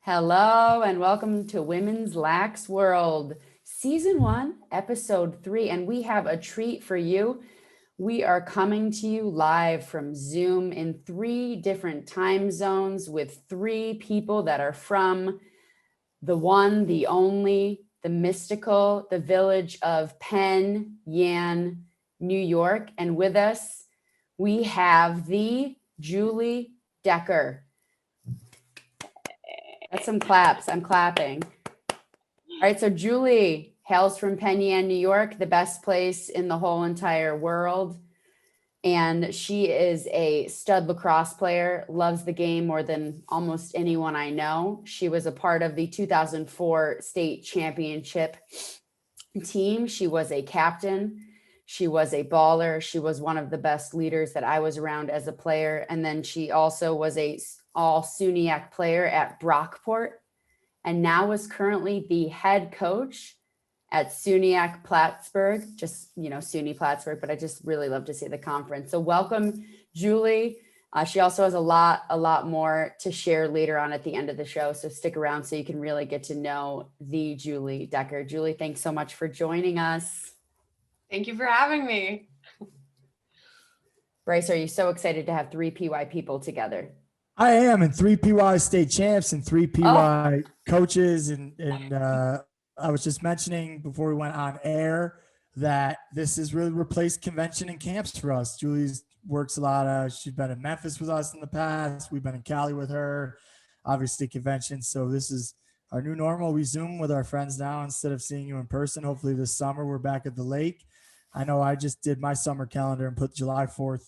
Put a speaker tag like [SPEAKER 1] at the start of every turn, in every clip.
[SPEAKER 1] Hello and welcome to Women's Lax World, Season 1, Episode 3, and we have a treat for you. We are coming to you live from Zoom in 3 different time zones with 3 people that are from the one, the only, the mystical, the village of Penn Yan, New York. And with us, we have the Julie Decker. That's some claps. I'm clapping. All right. So Julie hails from Penn Yan, New York, the best place in the whole entire world. And she is a stud lacrosse player, loves the game more than almost anyone I know. She was a part of the 2004 state championship team. She was a captain. She was a baller. She was one of the best leaders that I was around as a player. And then she also was a all SUNY player at Brockport, and now is currently the head coach at SUNY Plattsburgh, just, SUNY Plattsburgh, but I just really love to see the conference. So welcome, Julie. She also has a lot more to share later on at the end of the show. So stick around so you can really get to know the Julie Decker. Julie, thanks so much for joining us.
[SPEAKER 2] Thank you for having me.
[SPEAKER 1] Brice, are you so excited to have 3 PY people together?
[SPEAKER 3] I am, and 3 PY state champs and 3 PY coaches. And I was just mentioning before we went on air that this has really replaced convention and camps for us. Julie's works a lot. She's been in Memphis with us in the past. We've been in Cali with her, obviously convention. So this is our new normal. We Zoom with our friends now instead of seeing you in person. Hopefully this summer we're back at the lake. I know I just did my summer calendar and put July 4th,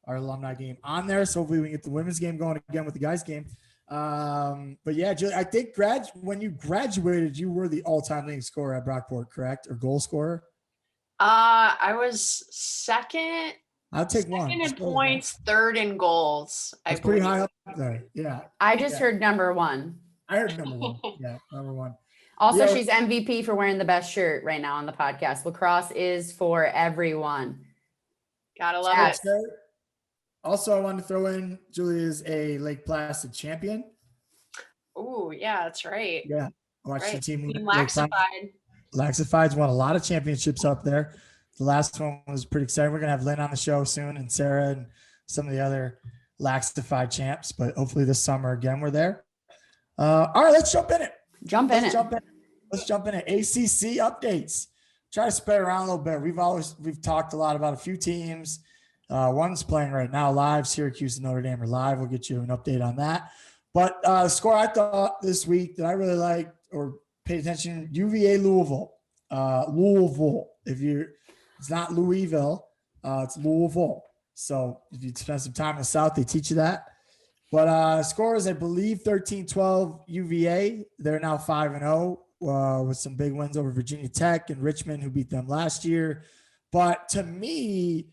[SPEAKER 3] our alumni game, on there. So hopefully we can get the women's game going again with the guys game. But yeah, Julie, I think when you graduated, you were the all-time leading scorer at Brockport, correct? Or goal scorer?
[SPEAKER 2] I was second.
[SPEAKER 3] I'll take
[SPEAKER 2] second
[SPEAKER 3] one.
[SPEAKER 2] in points, third in goals.
[SPEAKER 3] That's pretty high up there. Yeah.
[SPEAKER 1] I just heard number 1.
[SPEAKER 3] I heard number 1. Yeah, number 1.
[SPEAKER 1] Also, she's MVP for wearing the best shirt right now on the podcast. Lacrosse is for everyone.
[SPEAKER 2] Gotta love it.
[SPEAKER 3] Also, I wanted to throw in, Julie is a Lake Placid champion.
[SPEAKER 2] Oh, yeah, that's right.
[SPEAKER 3] Yeah. I watched the team.
[SPEAKER 2] Laxified.
[SPEAKER 3] Laxified's won a lot of championships up there. The last one was pretty exciting. We're going to have Lynn on the show soon, and Sarah and some of the other Laxified champs, but hopefully this summer again we're there. All right, let's jump in it. Let's jump in it. ACC updates. Try to spread around a little bit. We've talked a lot about a few teams. One's playing right now live. Syracuse and Notre Dame are live. We'll get you an update on that. But score I thought this week that I really liked or paid attention, UVA Louisville. Louisville. It's not Louisville, it's Louisville. So if you spend some time in the South, they teach you that. But scores, I believe 13-12 UVA. They're now 5-0 with some big wins over Virginia Tech and Richmond, who beat them last year. But to me,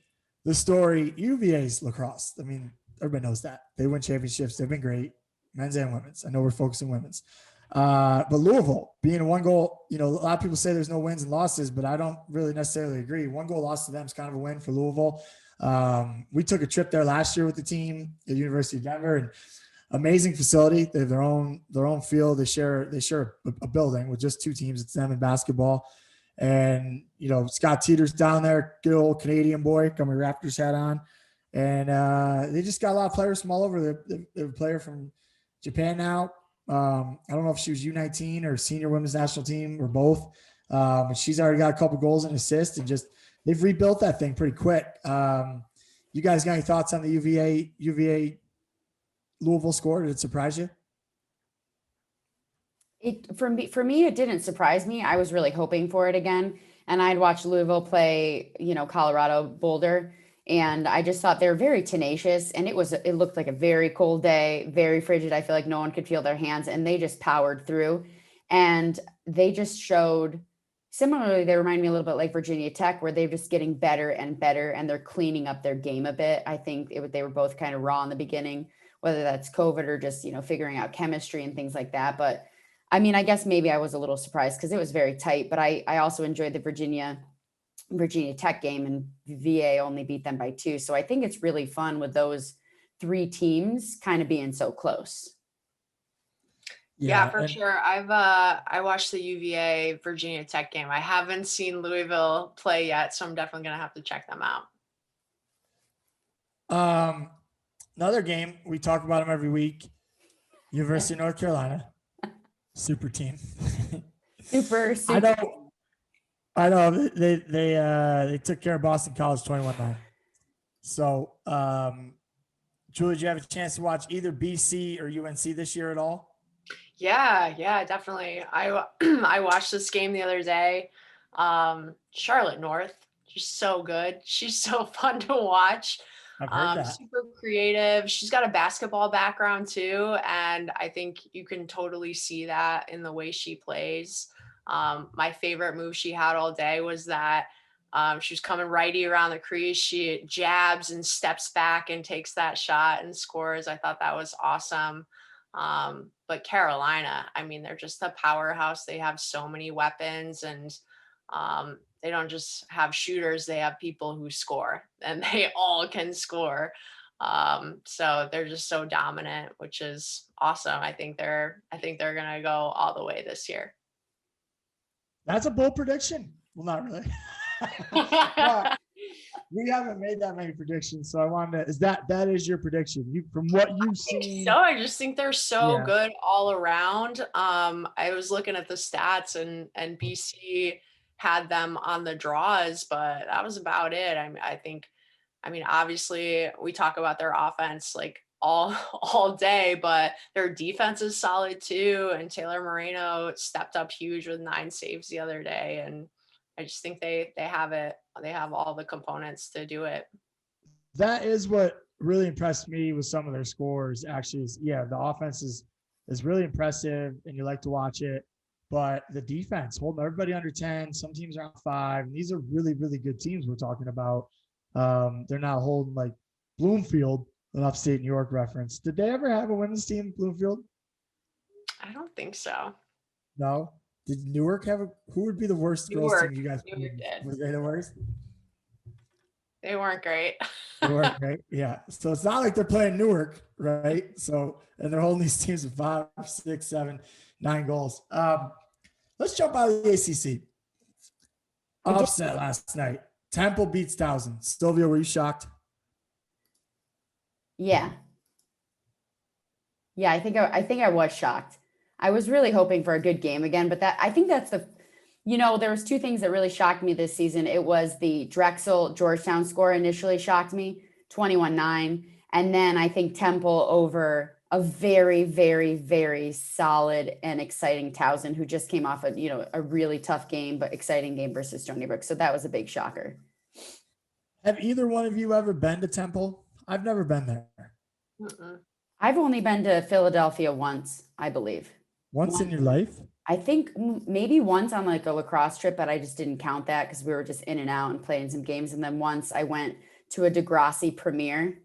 [SPEAKER 3] the story, UVA's lacrosse. I mean, everybody knows that. They win championships. They've been great, men's and women's. I know we're focusing women's. But Louisville being a 1 goal, a lot of people say there's no wins and losses, but I don't really necessarily agree. 1 goal loss to them is kind of a win for Louisville. We took a trip there last year with the team at the University of Denver, and amazing facility. They have their own field. They share a building with just 2 teams. It's them in basketball. And, Scott Teeter's down there, good old Canadian boy, got my Raptors hat on. And they just got a lot of players from all over. They have a player from Japan now. I don't know if she was U19 or senior women's national team or both. But she's already got a couple goals and assists, and just they've rebuilt that thing pretty quick. You guys got any thoughts on the UVA Louisville score? Did it surprise you?
[SPEAKER 1] For me, it didn't surprise me. I was really hoping for it again. And I'd watched Louisville play, Colorado Boulder. And I just thought they were very tenacious. And it looked like a very cold day, very frigid. I feel like no one could feel their hands, and they just powered through. And they just showed, similarly, they remind me a little bit like Virginia Tech, where they're just getting better and better, and they're cleaning up their game a bit. I think they were both kind of raw in the beginning, whether that's COVID or just, figuring out chemistry and things like that. But I mean, I guess maybe I was a little surprised because it was very tight, but I also enjoyed the Virginia Tech game, and VA only beat them by 2. So I think it's really fun with those 3 teams kind of being so close.
[SPEAKER 2] Yeah, for
[SPEAKER 3] and,
[SPEAKER 2] sure. I watched the UVA Virginia Tech game. I haven't seen Louisville play yet, so I'm definitely gonna have to check them out.
[SPEAKER 3] Another game, we talk about them every week. University of North Carolina, super team.
[SPEAKER 1] Super.
[SPEAKER 3] I know they took care of Boston College 21-9. So, Julie, did you have a chance to watch either BC or UNC this year at all?
[SPEAKER 2] Yeah, definitely. I watched this game the other day. Charlotte North, she's so good. She's so fun to watch.
[SPEAKER 3] I've heard that.
[SPEAKER 2] Super creative. She's got a basketball background too, and I think you can totally see that in the way she plays. My favorite move she had all day was that she was coming righty around the crease. She jabs and steps back and takes that shot and scores. I thought that was awesome. But Carolina, I mean, they're just a powerhouse. They have so many weapons, and they don't just have shooters, they have people who score, and they all can score. So they're just so dominant, which is awesome. I think they're gonna go all the way this year.
[SPEAKER 3] That's a bold prediction. Well, not really. But we haven't made that many predictions, so I wanted to. That is your prediction? You from what you've seen?
[SPEAKER 2] So I just think they're so
[SPEAKER 3] Yeah.
[SPEAKER 2] good all around. I was looking at the stats, and BC had them on the draws, but that was about it. I mean, obviously we talk about their offense like all all day, but their defense is solid too. And Taylor Moreno stepped up huge with 9 saves the other day, and I just think they have it. They have all the components to do it.
[SPEAKER 3] That is what really impressed me with some of their scores. Actually, is the offense is really impressive, and you like to watch it. But the defense holding everybody under 10. Some teams around 5. And these are really, really good teams we're talking about. They're not holding like Bloomfield, an upstate New York reference. Did they ever have a women's team, Bloomfield?
[SPEAKER 2] I don't think so.
[SPEAKER 3] No. Did Newark have who would be the worst girls
[SPEAKER 2] Newark.
[SPEAKER 3] team you guys?
[SPEAKER 2] Newark did.
[SPEAKER 3] Were they the worst?
[SPEAKER 2] They weren't great.
[SPEAKER 3] They weren't great. Yeah. So it's not like they're playing Newark, right? So, and they're holding these teams at 5, 6, 7, 9 goals. Let's jump out of the ACC. Upset last night. Temple beats Towson. Sylvia, were you shocked?
[SPEAKER 1] Yeah. Yeah, I think I was shocked. I was really hoping for a good game again, but I think that's there was 2 things that really shocked me this season. It was the Drexel Georgetown score initially shocked me, 21-9. And then I think Temple over a very, very, very solid and exciting Towson, who just came off a really tough game, but exciting game versus Stony Brook. So that was a big shocker.
[SPEAKER 3] Have either one of you ever been to Temple? I've never been there.
[SPEAKER 2] Mm-mm.
[SPEAKER 1] I've only been to Philadelphia once, I believe.
[SPEAKER 3] Once in your life?
[SPEAKER 1] I think maybe once on like a lacrosse trip, but I just didn't count that because we were just in and out and playing some games. And then once I went to a Degrassi premiere.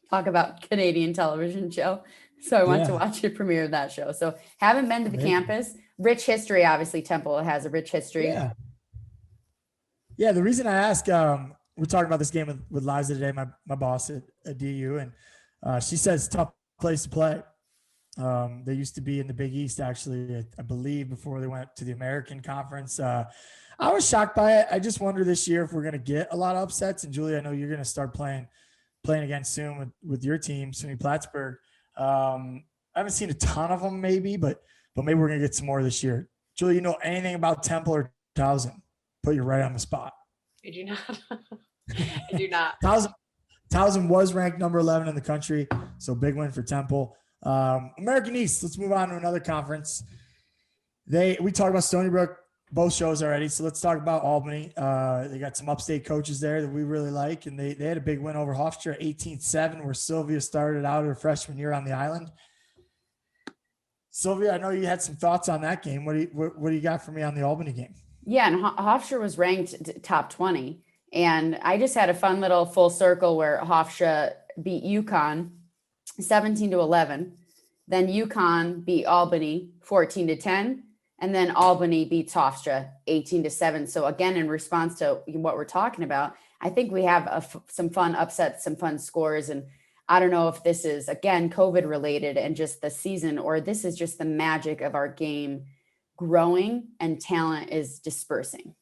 [SPEAKER 1] Talk about Canadian television show. So I went to watch a premiere of that show. So haven't been to the campus. Rich history, obviously. Temple has a rich history.
[SPEAKER 3] Yeah. Yeah. The reason I ask, we're talking about this game with Liza today, my boss at DU, and she says tough place to play. They used to be in the Big East, actually, I believe, before they went to the American Conference. I was shocked by it. I just wonder this year if we're going to get a lot of upsets. And Julie, I know you're going to start playing again soon with your team, SUNY Plattsburgh. I haven't seen a ton of them, maybe, but maybe we're going to get some more this year. Julie, you know anything about Temple or Towson? Put you right on the spot.
[SPEAKER 2] I do not. I do not.
[SPEAKER 3] Towson was ranked number 11 in the country, so big win for Temple. American East, let's move on to another conference. We talked about Stony Brook, both shows already, so let's talk about Albany. They got some upstate coaches there that we really like, and they had a big win over Hofstra, 18-7, where Sylvia started out her freshman year on the island. Sylvia, I know you had some thoughts on that game. What do you got for me on the Albany game?
[SPEAKER 1] Yeah, and Hofstra was ranked top 20, and I just had a fun little full circle where Hofstra beat UConn 17-11. Then UConn beat Albany 14-10. And then Albany beats Hofstra 18-7. So again, in response to what we're talking about, I think we have some fun upsets, some fun scores. And I don't know if this is, again, COVID related and just the season, or this is just the magic of our game growing and talent is dispersing.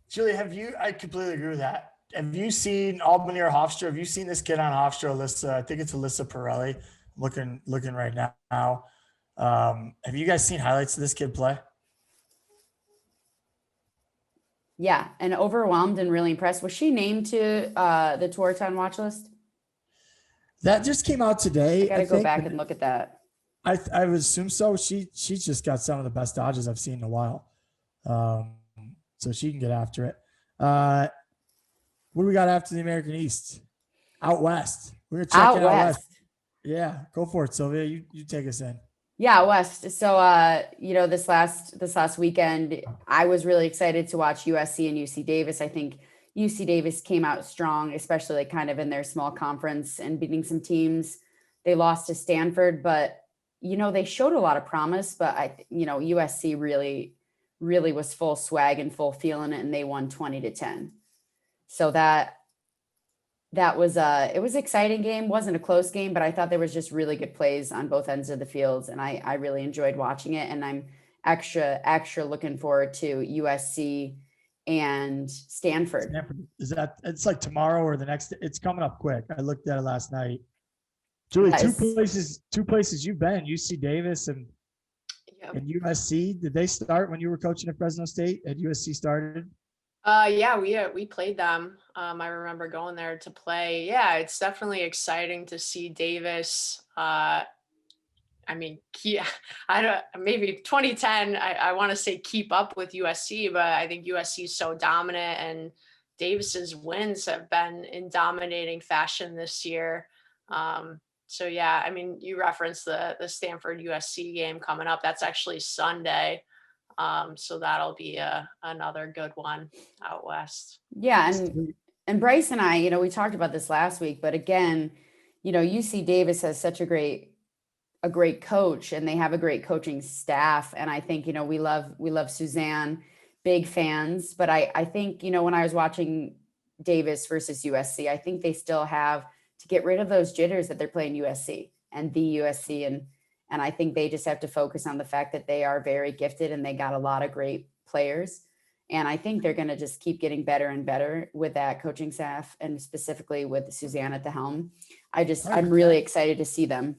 [SPEAKER 3] Julie, I completely agree with that. Have you seen Albany or Hofstra? Have you seen this kid on Hofstra, Alyssa? I think it's Alyssa Pirelli. Looking right now. Have you guys seen highlights of this kid play?
[SPEAKER 1] Yeah, and overwhelmed and really impressed. Was she named to the Tourtown watch list?
[SPEAKER 3] That just came out today.
[SPEAKER 1] I got to go
[SPEAKER 3] think.
[SPEAKER 1] back and look at that.
[SPEAKER 3] I would assume so. She's just got some of the best dodges I've seen in a while. So she can get after it. What do we got after the American East? Out west. We're gonna check
[SPEAKER 1] Out
[SPEAKER 3] out
[SPEAKER 1] west.
[SPEAKER 3] west. Yeah, go for it, Sylvia. You take us in.
[SPEAKER 1] Yeah, West. So this last weekend, I was really excited to watch USC and UC Davis. I think UC Davis came out strong, especially like kind of in their small conference and beating some teams. They lost to Stanford, but they showed a lot of promise, but USC really was full swag and full feeling it, and they won 20-10. So that was it was an exciting game. Wasn't a close game, but I thought there was just really good plays on both ends of the fields, and I really enjoyed watching it. And I'm extra looking forward to USC and Stanford.
[SPEAKER 3] It's like tomorrow or the next? It's coming up quick. I looked at it last night. Julie, two places you've been, UC Davis and USC. Did they start when you were coaching at Fresno State? Had USC started?
[SPEAKER 2] Yeah, we played them. I remember going there to play. Yeah, it's definitely exciting to see Davis. I mean, maybe 2010. I want to say keep up with USC, but I think USC is so dominant, and Davis's wins have been in dominating fashion this year. So yeah, I mean, you referenced the Stanford USC game coming up. That's actually Sunday. So that'll be another good one out west.
[SPEAKER 1] Yeah, and Brice and I, we talked about this last week, but again, UC Davis has such a great coach, and they have a great coaching staff, and I think we love Suzanne, big fans. But I think when I was watching Davis versus USC, I think they still have to get rid of those jitters that they're playing USC and the USC, and I think they just have to focus on the fact that they are very gifted and they got a lot of great players. And I think they're going to just keep getting better and better with that coaching staff, and specifically with Suzanne at the helm. I'm really excited to see them.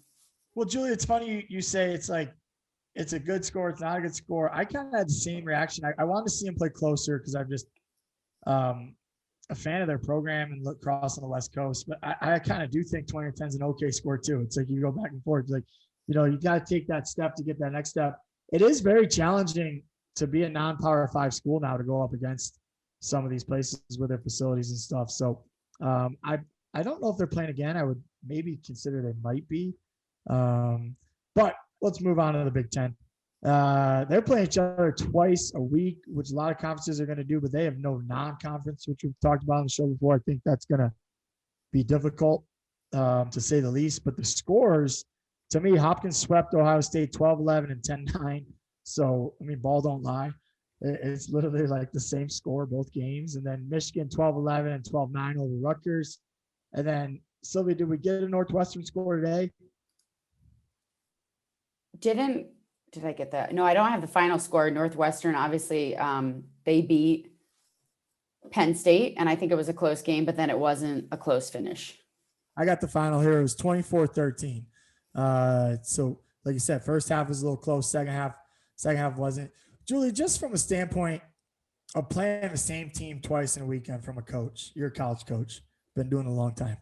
[SPEAKER 3] Well, Julie, it's funny you say it's like it's a good score, it's not a good score. I kind of had the same reaction. I wanted to see them play closer because I'm just a fan of their program and lacrosse on the West Coast. But I kind of do think 20-10 is an okay score too. It's like you go back and forth. It's like, you got to take that step to get that next step. It is very challenging to be a non-Power 5 school now to go up against some of these places with their facilities and stuff. So I don't know if they're playing again. I would maybe consider they might be. But let's move on to the Big Ten. They're playing each other twice a week, which a lot of conferences are going to do, but they have no non-conference, which we've talked about on the show before. I think that's going to be difficult, to say the least. But the scores, to me, Hopkins swept Ohio State 12-11 and 10-9. So, I mean, ball don't lie. It's literally like the same score, both games. And then Michigan 12-11 and 12-9 over Rutgers. And then, Sylvia, did we get a Northwestern score today?
[SPEAKER 1] Did I get that? No, I don't have the final score. Northwestern, obviously, they beat Penn State, and I think it was a close game, but then it wasn't a close finish.
[SPEAKER 3] I got the final here. It was 24-13. So, like you said, first half was a little close. Second half wasn't. Julie, just from a standpoint of playing the same team twice in a weekend from a coach, you're a college coach, been doing it a long time.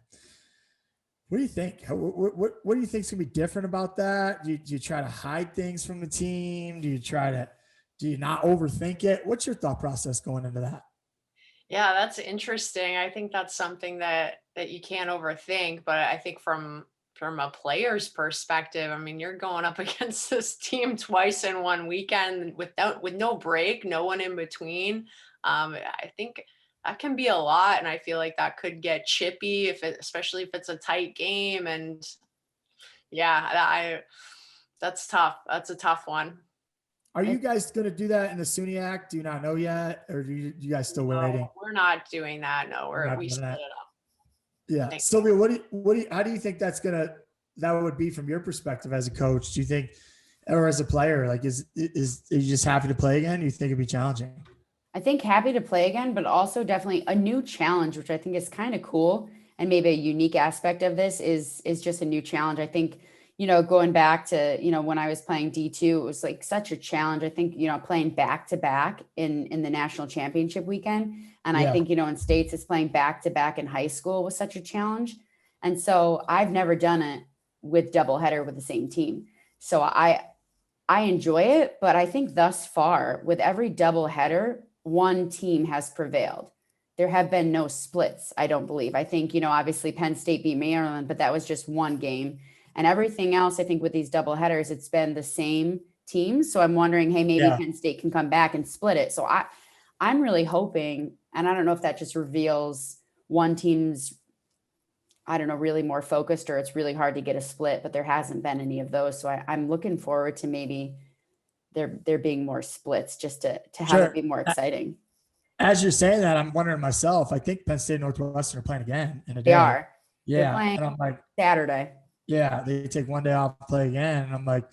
[SPEAKER 3] What do you think? What do you think is going to be different about that? Do you try to hide things from the team? Do you not overthink it? What's your thought process going into that?
[SPEAKER 2] Yeah, that's interesting. I think that's something that you can't overthink, but I think from a player's perspective, I mean, you're going up against this team twice in one weekend with no break, no one in between. I think that can be a lot, and I feel like that could get chippy especially if it's a tight game. And yeah, that's tough. That's a tough one.
[SPEAKER 3] Are you guys going to do that in the SUNY Act? Do you not know yet, or do you guys still waiting?
[SPEAKER 2] No, we're not doing that. No, we split it up.
[SPEAKER 3] Yeah.
[SPEAKER 2] Thank
[SPEAKER 3] Sylvia, how do you think that would be from your perspective as a coach? Do you think, or as a player, like, are you just happy to play again? Do you think it'd be challenging?
[SPEAKER 1] I think happy to play again, but also definitely a new challenge, which I think is kind of cool. And maybe a unique aspect of this is just a new challenge. I think, going back to, when I was playing D2, it was like such a challenge. I think, playing back to back in the national championship weekend. And I
[SPEAKER 3] Yeah.
[SPEAKER 1] think, in states it's playing back to back in high school was such a challenge. And so I've never done it with doubleheader with the same team. So I enjoy it, but I think thus far, with every double header, one team has prevailed. There have been no splits, I don't believe. I think, obviously Penn State beat Maryland, but that was just one game. And everything else, I think with these double headers, it's been the same teams. So I'm wondering, hey, maybe
[SPEAKER 3] Yeah.
[SPEAKER 1] Penn State can come back and split it. So I'm really hoping, and I don't know if that just reveals one team's, I don't know, really more focused, or it's really hard to get a split, but there hasn't been any of those. So I'm looking forward to maybe there being more splits just to have
[SPEAKER 3] Sure.
[SPEAKER 1] it be more exciting.
[SPEAKER 3] As you're saying that, I'm wondering myself, I think Penn State and Northwestern are playing again in a day.
[SPEAKER 1] They are. They're
[SPEAKER 3] Yeah.
[SPEAKER 1] playing
[SPEAKER 3] And I'm like,
[SPEAKER 1] Saturday.
[SPEAKER 3] yeah, they take one day off to play again. And I'm like,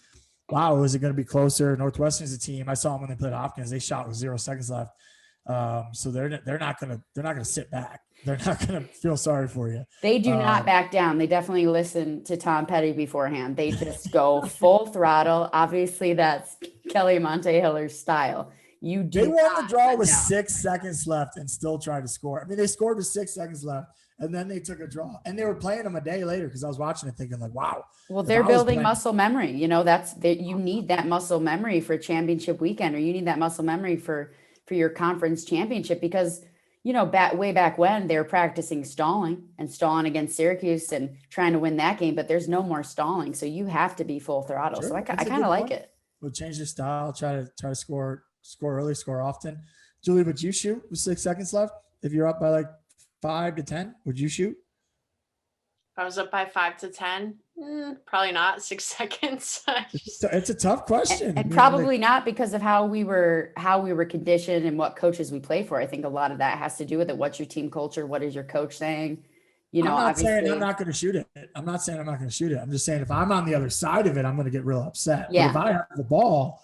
[SPEAKER 3] wow, is it going to be closer? Northwestern's a team. I saw them when they played Hopkins. They shot with 0 seconds left. So they're not gonna sit back. They're not gonna feel sorry for you.
[SPEAKER 1] They do not back down. They definitely listen to Tom Petty beforehand. They just go full throttle. Obviously, that's Kelly Montehiller's style. You do.
[SPEAKER 3] They won the draw
[SPEAKER 1] back
[SPEAKER 3] with
[SPEAKER 1] down.
[SPEAKER 3] 6 seconds left and still tried to score. I mean, they scored with 6 seconds left, and then they took a draw. And they were playing them a day later because I was watching it thinking like, wow.
[SPEAKER 1] Well, they're building muscle memory. You need that muscle memory for championship weekend, or you need that muscle memory for your conference championship, because way back when they were practicing stalling against Syracuse and trying to win that game, but there's no more stalling, so you have to be full throttle.
[SPEAKER 3] Sure,
[SPEAKER 1] so I
[SPEAKER 3] that's a
[SPEAKER 1] kind
[SPEAKER 3] good
[SPEAKER 1] of like
[SPEAKER 3] point.
[SPEAKER 1] it.
[SPEAKER 3] We'll change the style, try to score early, score often. Julie, would you shoot with 6 seconds left? If you're up by like 5 to 10, would you shoot?
[SPEAKER 2] If I was up by 5 to 10, probably not 6 seconds.
[SPEAKER 3] It's a tough question.
[SPEAKER 1] And probably not, because of how we were conditioned and what coaches we play for. I think a lot of that has to do with it. What's your team culture? What is your coach saying?
[SPEAKER 3] I'm not saying I'm not going to shoot it. I'm not saying I'm not going to shoot it. I'm just saying if I'm on the other side of it, I'm going to get real upset.
[SPEAKER 1] Yeah.
[SPEAKER 3] But if I have the ball,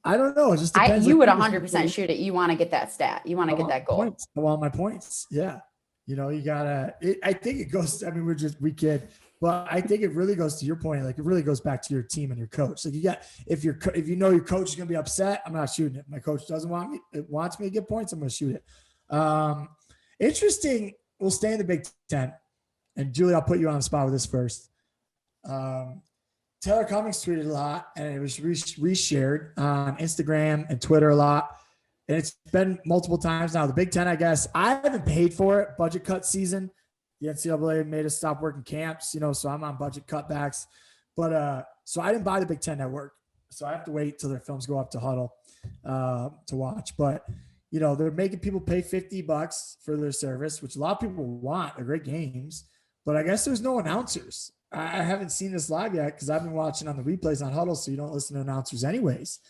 [SPEAKER 3] I don't know. It just depends.
[SPEAKER 1] You would 100% shoot it. You want to get that stat. You want to get that goal.
[SPEAKER 3] Points. I want my points. Yeah. You gotta, I think it goes, I mean, we kid, but I think it really goes to your point. Like, it really goes back to your team and your coach. Like, if you know your coach is going to be upset, I'm not shooting it. My coach doesn't wants me to get points, I'm going to shoot it. Interesting. We'll stay in the Big Ten. And Julie, I'll put you on the spot with this first. Taylor Cummings tweeted a lot, and it was reshared on Instagram and Twitter a lot. And it's been multiple times now. The Big Ten, I guess, I haven't paid for it. Budget cut season. The NCAA made us stop working camps, so I'm on budget cutbacks. But so I didn't buy the Big Ten Network. So I have to wait till their films go up to Huddle to watch. But, they're making people pay $50 for their service, which a lot of people want. They're great games. But I guess there's no announcers. I haven't seen this live yet because I've been watching on the replays on Huddle, so you don't listen to announcers anyways.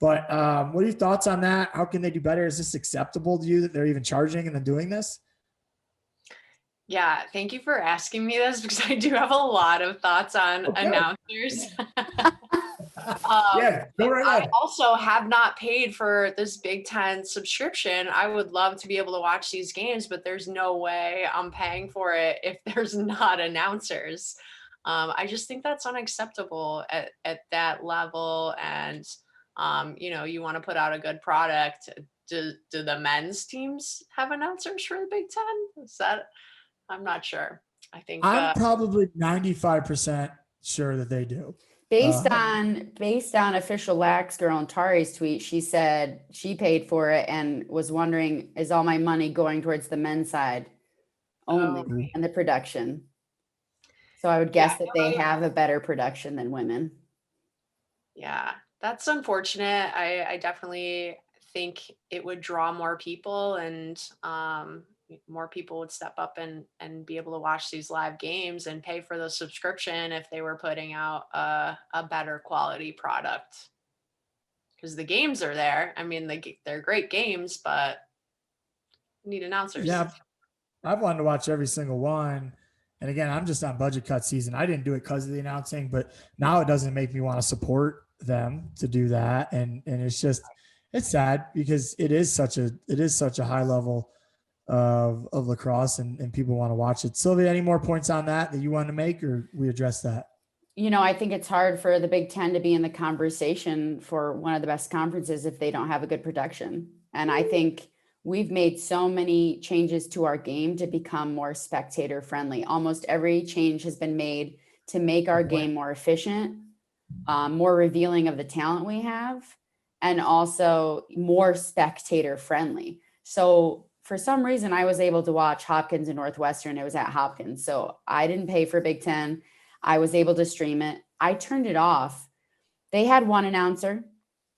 [SPEAKER 3] But what are your thoughts on that? How can they do better? Is this acceptable to you that they're even charging and then doing this?
[SPEAKER 2] Yeah, thank you for asking me this, because I do have a lot of thoughts on announcers.
[SPEAKER 3] Yeah, go right ahead.
[SPEAKER 2] I also have not paid for this Big Ten subscription. I would love to be able to watch these games, but there's no way I'm paying for it if there's not announcers. I just think that's unacceptable at that level. And, you want to put out a good product. Do the men's teams have announcers for the Big Ten? Is that, I'm not sure. I think
[SPEAKER 3] I'm probably 95% sure that they do.
[SPEAKER 1] Based on official Lax girl and Tari's tweet, she said she paid for it and was wondering, is all my money going towards the men's side only and the production? So I would guess that they have a better production than women.
[SPEAKER 2] Yeah, that's unfortunate. I definitely think it would draw more people, and more people would step up and be able to watch these live games and pay for the subscription if they were putting out a better quality product. Because the games are there. I mean, they're great games, but need announcers.
[SPEAKER 3] Yeah, I've wanted to watch every single one. And again, I'm just on budget cut season. I didn't do it because of the announcing, but now it doesn't make me want to support them to do that. And it's sad because it is such a high level of lacrosse and people want to watch it. Sylvia, any more points on that you want to make, or we address that?
[SPEAKER 1] I think it's hard for the Big Ten to be in the conversation for one of the best conferences if they don't have a good production. And I think we've made so many changes to our game to become more spectator friendly. Almost every change has been made to make our game more efficient, more revealing of the talent we have, and also more spectator friendly. So for some reason, I was able to watch Hopkins and Northwestern. It was at Hopkins. So I didn't pay for Big Ten. I was able to stream it. I turned it off. They had one announcer,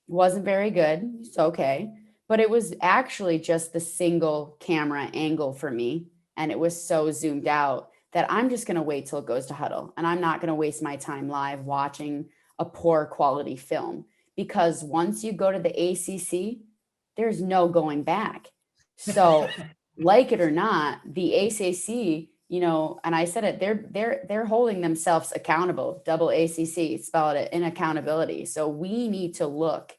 [SPEAKER 1] wasn't very good. It's okay. But it was actually just the single camera angle for me. And it was so zoomed out that I'm just going to wait till it goes to huddle. And I'm not going to waste my time live watching a poor quality film, because once you go to the ACC, there's no going back. So like it or not, the ACC, and I said it, they're holding themselves accountable. Double ACC, spell it in accountability. So we need to look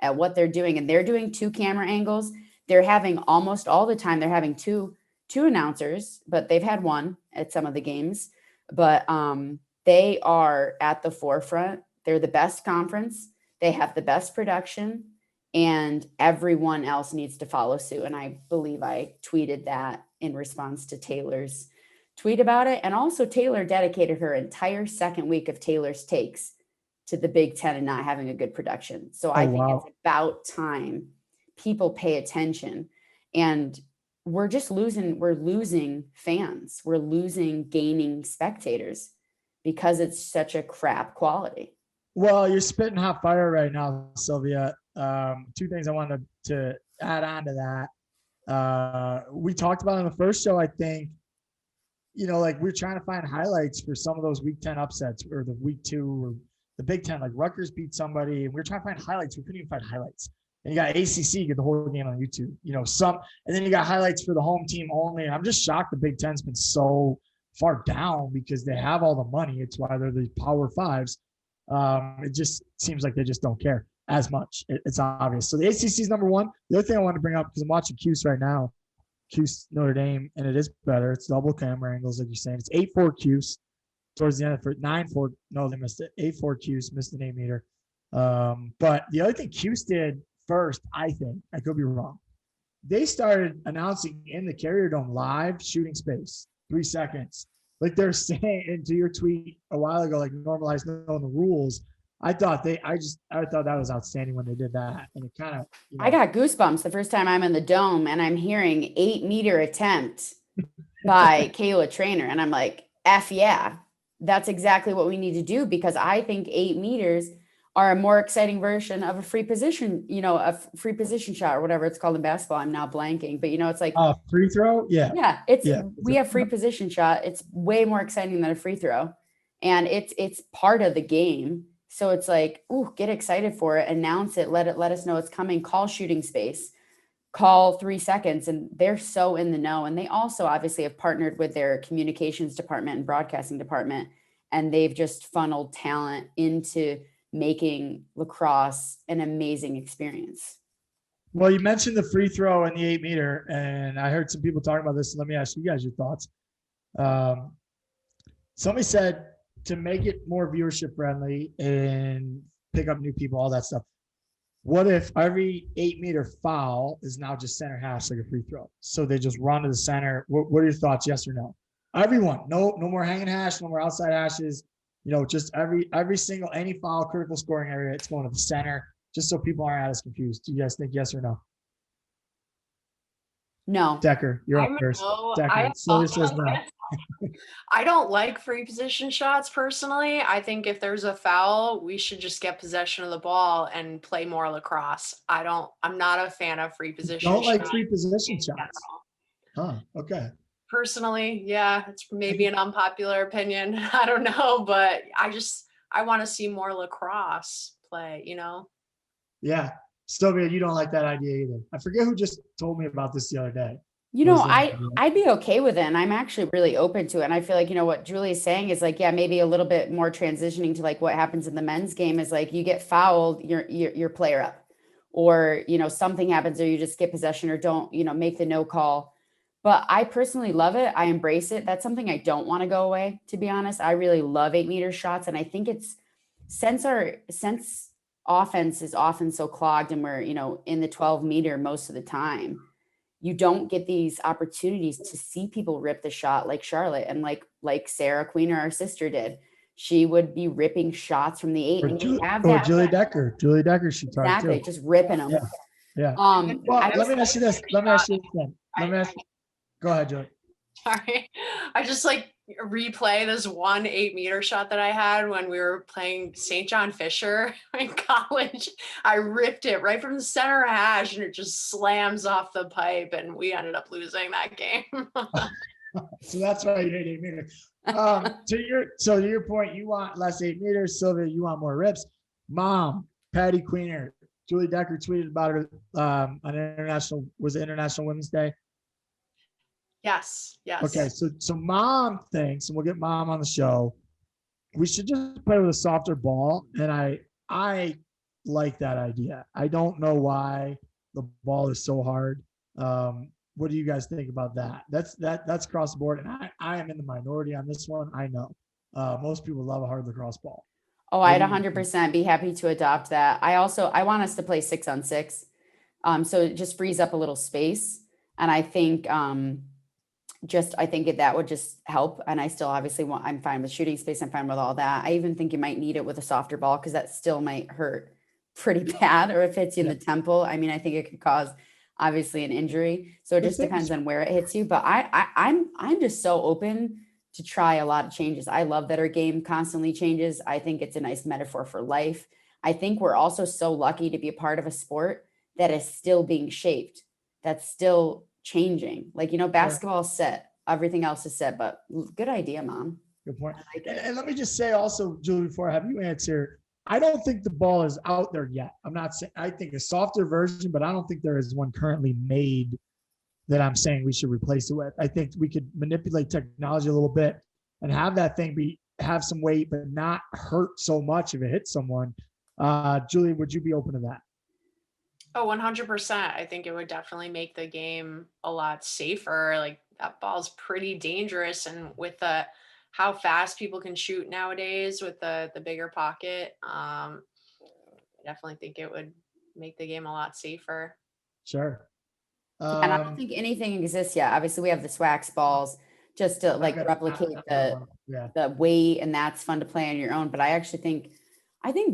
[SPEAKER 1] at what they're doing, and they're doing 2 camera angles. They're having almost all the time. They're having two announcers, but they've had one at some of the games. But they are at the forefront. They're the best conference. They have the best production, and everyone else needs to follow suit. And I believe I tweeted that in response to Taylor's tweet about it. And also Taylor dedicated her entire second week of Taylor's Takes to the Big Ten and not having a good production. So I think it's about time people pay attention. And we're losing fans. We're losing gaining spectators because it's such a crap quality.
[SPEAKER 3] Well, you're spitting hot fire right now, Sylvia. 2 things I wanted to add on to that. We talked about in the first show, I think, like we're trying to find highlights for some of those week 10 upsets, or the week 2 or the Big Ten, like Rutgers beat somebody, and we're trying to find highlights. We couldn't even find highlights. And you got ACC, you get the whole game on YouTube, and then you got highlights for the home team only. And I'm just shocked the Big Ten's been so far down because they have all the money. It's why they're the Power Fives. It just seems like they just don't care as much. It's obvious. So the ACC is number 1. The other thing I wanted to bring up, because I'm watching Cuse right now, Cuse Notre Dame, and it is better. It's double camera angles, like you're saying. It's 8-4 Cuse towards the end for 9-4. No, they missed it. 8-4 Cuse, missed the 8 meter. But the other thing Cuse did first, I think, I could be wrong, they started announcing in the Carrier Dome live shooting space, 3 seconds. Like they're saying into your tweet a while ago, like normalize knowing the rules. I thought that was outstanding when they did that. And it kind of,
[SPEAKER 1] I got goosebumps the first time I'm in the dome and I'm hearing 8 meter attempt by Kayla Trainer. And I'm like, F yeah, that's exactly what we need to do, because I think 8 meters are a more exciting version of a free position, a free position shot or whatever it's called in basketball. I'm now blanking, but it's like
[SPEAKER 3] free throw. Yeah.
[SPEAKER 1] We have free position shot. It's way more exciting than a free throw, and it's part of the game. So it's like, ooh, get excited for it, announce it, let us know it's coming, call shooting space, call 3 seconds. And they're so in the know. And they also obviously have partnered with their communications department and broadcasting department, and they've just funneled talent into making lacrosse an amazing experience.
[SPEAKER 3] Well, you mentioned the free throw and the 8 meter, and I heard some people talking about this. Let me ask you guys your thoughts. Somebody said to make it more viewership friendly and pick up new people, all that stuff. What if every 8 meter foul is now just center hash like a free throw? So they just run to the center. What are your thoughts? Yes or no? Everyone, no more hanging hash, no more outside hashes. Just every single, any foul, critical scoring area, it's going to the center, just so people aren't as confused. Do you guys think yes or no?
[SPEAKER 1] No.
[SPEAKER 3] Decker, you're up first.
[SPEAKER 2] No.
[SPEAKER 3] Decker, Sylvia says no.
[SPEAKER 2] I don't like free position shots personally. I think if there's a foul, we should just get possession of the ball and play more lacrosse. I'm not a fan of free position
[SPEAKER 3] Don't
[SPEAKER 2] shots.
[SPEAKER 3] like free position shots. Huh, okay.
[SPEAKER 2] Personally, yeah, it's maybe an unpopular opinion. I don't know, but I want to see more lacrosse play,
[SPEAKER 3] Yeah. Sylvia, you don't like that idea either. I forget who just told me about this the other day.
[SPEAKER 1] You
[SPEAKER 3] What
[SPEAKER 1] know,
[SPEAKER 3] was that?
[SPEAKER 1] I'd be okay with it, and I'm actually really open to it. And I feel like, what Julie's saying is like, yeah, maybe a little bit more transitioning to like what happens in the men's game is like you get fouled, your player up, or something happens, or you just get possession, or don't make the no call. But I personally love it. I embrace it. That's something I don't want to go away. To be honest, I really love 8 meter shots, and I think it's since offense is often so clogged, and we're in the 12 meter most of the time, you don't get these opportunities to see people rip the shot like Charlotte and like Sarah Queener, our sister, did. She would be ripping shots from the 8,
[SPEAKER 3] Or,
[SPEAKER 1] and we have
[SPEAKER 3] or
[SPEAKER 1] that
[SPEAKER 3] Julie Decker. Julie Decker, she tried
[SPEAKER 1] exactly,
[SPEAKER 3] too.
[SPEAKER 1] just ripping them.
[SPEAKER 3] Yeah. Yeah. Well, let me ask you this. Let me ask you this then. Let me ask. Go ahead, Julie.
[SPEAKER 2] Sorry. I just like replay this one 8 meter shot that I had when we were playing St. John Fisher in college. I ripped it right from the center hash and it just slams off the pipe and we ended up losing that game.
[SPEAKER 3] So that's why you hate 8 meters. To your point, you want less 8 meters. Sylvia, you want more rips. Mom, Patty Queener, Julie Decker tweeted about her on International Women's Day.
[SPEAKER 2] Yes.
[SPEAKER 3] Okay, so mom thinks, and we'll get mom on the show, we should just play with a softer ball. And I like that idea. I don't know why the ball is so hard. What do you guys think about that? That's across the board, and I am in the minority on this one. I know most people love a hard lacrosse ball.
[SPEAKER 1] Oh, I'd 100% be happy to adopt that. I want us to play 6-on-6, so it just frees up a little space, and I think that would just help. And I still obviously I'm fine with shooting space. I'm fine with all that. I even think you might need it with a softer ball because that still might hurt pretty bad, or if it hits you in the temple. I mean, I think it could cause obviously an injury. So it just depends on where it hits you. But I'm just so open to try a lot of changes. I love that our game constantly changes. I think it's a nice metaphor for life. I think we're also so lucky to be a part of a sport that is still being shaped, that's still changing. Like, basketball is set, everything else is set, but good idea, Mom.
[SPEAKER 3] Good point. And let me just say also, Julie, before I have you answer, I don't think the ball is out there yet. I'm not saying, I think a softer version, but I don't think there is one currently made that I'm saying we should replace it with. I think we could manipulate technology a little bit and have that thing have some weight, but not hurt so much if it hits someone. Julie, would you be open to that?
[SPEAKER 2] Oh, 100%. I think it would definitely make the game a lot safer. Like that ball's pretty dangerous, and with how fast people can shoot nowadays with the bigger pocket, I definitely think it would make the game a lot safer.
[SPEAKER 3] Sure.
[SPEAKER 1] And I don't think anything exists yet. Obviously, we have the Swax balls just to like replicate the weight, and that's fun to play on your own. But I actually think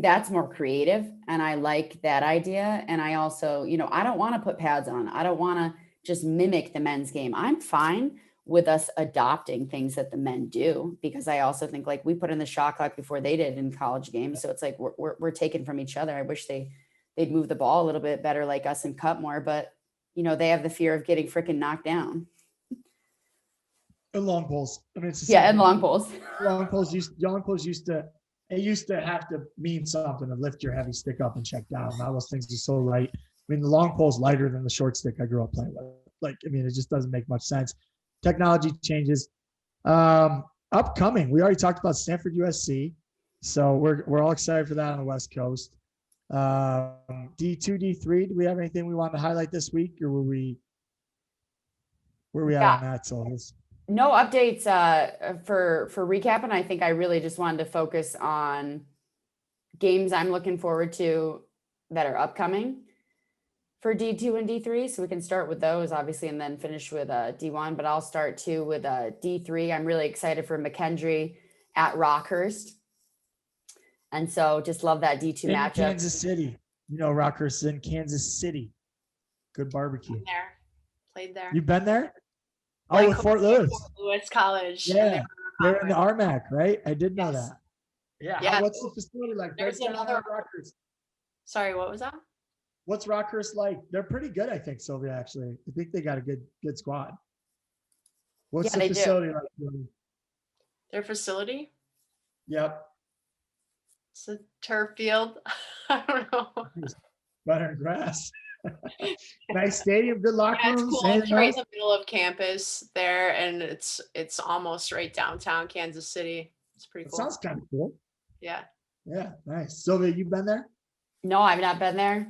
[SPEAKER 1] that's more creative, and I like that idea. And I also, I don't want to put pads on. I don't want to just mimic the men's game. I'm fine with us adopting things that the men do, because I also think like we put in the shot clock before they did in college games. So it's like we're taking from each other. I wish they'd move the ball a little bit better like us and cut more, but they have the fear of getting freaking knocked down.
[SPEAKER 3] And long poles. I mean,
[SPEAKER 1] and long poles.
[SPEAKER 3] Long poles used to have to mean something to lift your heavy stick up and check down. Now those things are so light. I mean, the long pole's lighter than the short stick I grew up playing with. Like, I mean, it just doesn't make much sense. Technology changes. Upcoming, we already talked about Stanford USC, so we're all excited for that on the West Coast. D2, D3. Do we have anything we want to highlight this week, or were we at on that? So
[SPEAKER 1] no updates for recap, and I think I really just wanted to focus on games I'm looking forward to that are upcoming for D2 and D3. So we can start with those, obviously, and then finish with D1. But I'll start too with D3. I'm really excited for McKendree at Rockhurst. And so just love that D2 matchup.
[SPEAKER 3] Kansas City. Rockhurst is in Kansas City. Good barbecue.
[SPEAKER 2] Played there.
[SPEAKER 3] You've been there? Oh, with Fort Lewis.
[SPEAKER 2] Fort Lewis College.
[SPEAKER 3] Yeah. They're in the RMAC, right? I did know that.
[SPEAKER 2] Yeah.
[SPEAKER 3] What's the facility like?
[SPEAKER 2] There's another
[SPEAKER 3] Rockhurst.
[SPEAKER 2] Sorry, what was that?
[SPEAKER 3] What's Rockhurst like? They're pretty good, I think, Sylvia, actually. I think they got a good squad. What's the facility like?
[SPEAKER 2] Their facility?
[SPEAKER 3] Yep.
[SPEAKER 2] It's a turf field. I don't know.
[SPEAKER 3] Better than grass. Nice stadium, good locker
[SPEAKER 2] Yeah, it's
[SPEAKER 3] rooms.
[SPEAKER 2] cool. It's
[SPEAKER 3] Anything
[SPEAKER 2] right in
[SPEAKER 3] else?
[SPEAKER 2] the middle of campus there, and it's almost right downtown Kansas City. It's pretty
[SPEAKER 3] That
[SPEAKER 2] cool.
[SPEAKER 3] sounds kind of cool.
[SPEAKER 2] Yeah.
[SPEAKER 3] Yeah, nice. Sylvia, you been there?
[SPEAKER 1] No, I've not been there.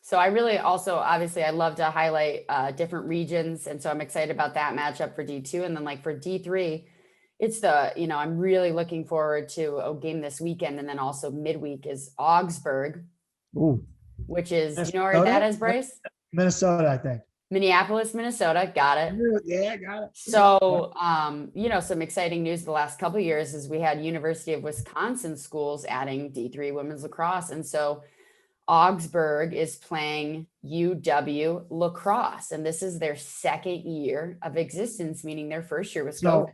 [SPEAKER 1] So I really also, obviously, I love to highlight different regions. And so I'm excited about that matchup for D2. And then like for D3, it's I'm really looking forward to a game this weekend. And then also midweek is Augsburg,
[SPEAKER 3] Ooh,
[SPEAKER 1] which is, do you know where that is, Brice?
[SPEAKER 3] Minnesota, I think.
[SPEAKER 1] Minneapolis, Minnesota. Got it.
[SPEAKER 3] Yeah, got it.
[SPEAKER 1] So, some exciting news the last couple of years is we had University of Wisconsin schools adding D3 women's lacrosse. And so Augsburg is playing UW lacrosse, and this is their second year of existence, meaning their first year was COVID.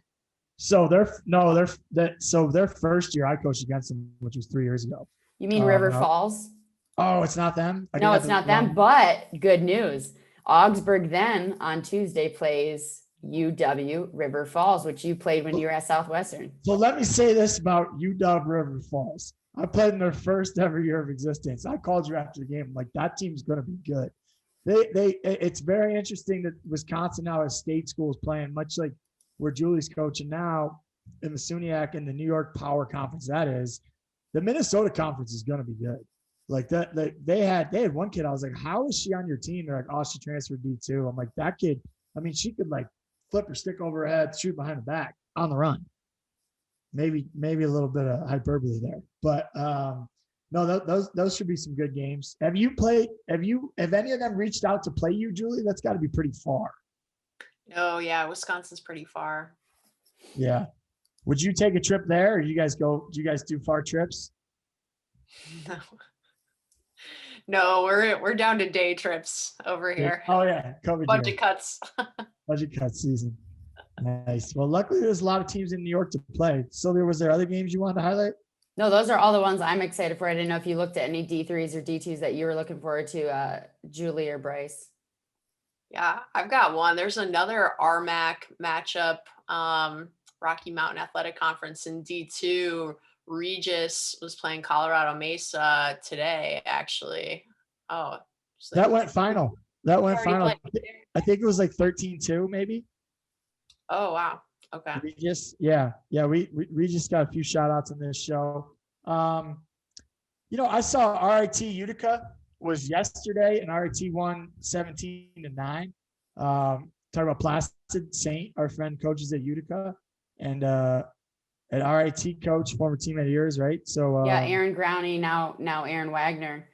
[SPEAKER 3] So their first year I coached against them, which was 3 years ago.
[SPEAKER 1] You mean River Falls?
[SPEAKER 3] Oh, it's not them?
[SPEAKER 1] No, it's not them, but good news. Augsburg then on Tuesday plays UW River Falls, which you played when you were at Southwestern.
[SPEAKER 3] So let me say this about UW River Falls. I played in their first ever year of existence. I called you after the game. Like, that team's going to be good. It's very interesting that Wisconsin now has state schools playing, much like where Julie's coaching now in the SUNY and the New York Power Conference. That is, the Minnesota Conference is going to be good. Like that, they had one kid. I was like, how is she on your team? They're like, oh, she transferred D2. I'm like, that kid. I mean, she could like flip her stick over her head, shoot behind the back on the run. Maybe a little bit of hyperbole there, but no, those should be some good games. Have any of them reached out to play you, Julie? That's got to be pretty far.
[SPEAKER 2] Oh yeah, Wisconsin's pretty far.
[SPEAKER 3] Yeah. Would you take a trip there, or do you guys do far trips?
[SPEAKER 2] No. No, we're down to day trips over here.
[SPEAKER 3] Oh yeah, COVID
[SPEAKER 2] Budget
[SPEAKER 3] year.
[SPEAKER 2] cuts.
[SPEAKER 3] Budget cut season. Nice. Well, luckily there's a lot of teams in New York to play. Sylvia, was there other games you wanted to highlight?
[SPEAKER 1] No, those are all the ones I'm excited for. I didn't know if you looked at any D3s or D2s that you were looking forward to, Julie or Brice.
[SPEAKER 2] Yeah, I've got one. There's another RMAC matchup, Rocky Mountain Athletic Conference in D2. Regis was playing Colorado Mesa today, actually. Oh,
[SPEAKER 3] That went final. I think it was like 13-2, maybe.
[SPEAKER 2] Oh, wow. Okay.
[SPEAKER 3] We just got a few shout outs on this show. I saw RIT Utica was yesterday, and RIT won 17-9. Talking about Placid Saint, our friend coaches at Utica, and an RIT coach, former teammate of yours, right? So
[SPEAKER 1] Aaron Growney, now Aaron Wagner,